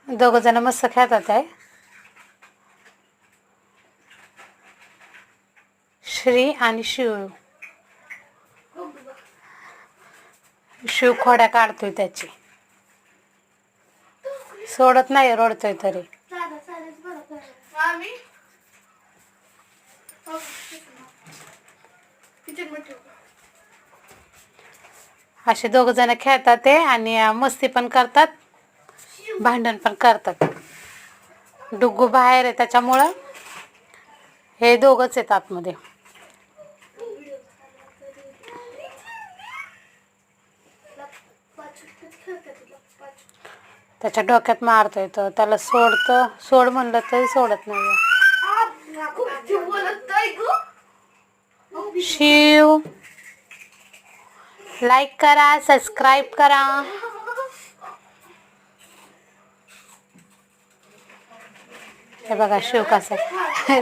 दोघं जण मस्त खेळतात आहे. श्री आणि शिव. शिव खोड्या काढतोय त्याची, सोडत नाही, रडतोय तरी. असे दोघ जण खेळतात ते आणि मस्ती पण करतात, भांडण पण करतात. डुग्गू बाहेर आहे त्याच्यामुळं हे दोघच आहेत आतमध्ये. त्याच्या डोक्यात मारतोय तो, त्याला सोड म्हणलं तरी सोडत नाही. शिव, लाईक करा, सबस्क्राईब करा. हे बघा शिव कसा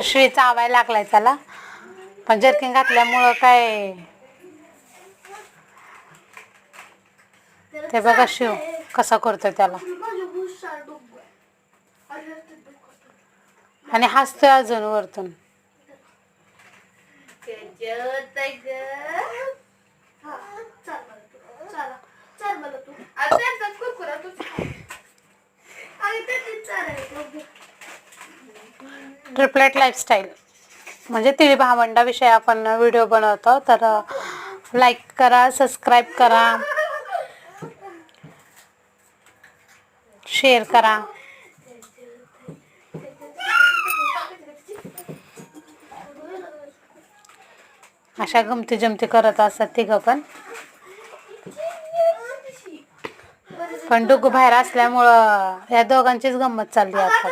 शिव चावायला लागलाय त्याला, पण जर्किंग घातल्यामुळं काय. ते बघा शिव कसा करतोय त्याला, आणि हसतोय अजून वरतून. ट्रिपलेट लाईफस्टाईल म्हणजे तिळी भावंडाविषयी आपण व्हिडिओ बनवतो. तर लाईक करा, सबस्क्राईब करा, शेअर करा. अशा गमती जमती करत असतात तिघं पण डुग्गू बाहेर असल्यामुळं या दोघांचीच गंमत चालली आता.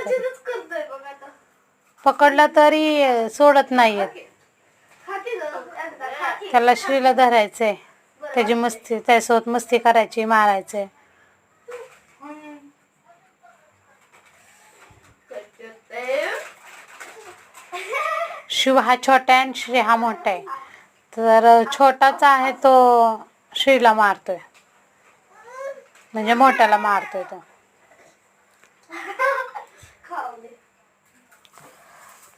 पकडला तरी सोडत नाहीये. त्याला श्रीला धरायचंय, त्याची मस्ती, त्याच्यासोबत मस्ती करायची, मारायचे. शिव हा छोटा आहे आणि श्री हा मोठा आहे. तर छोटाचा आहे तो श्रीला मारतोय, म्हणजे मोठ्याला मारतोय तो.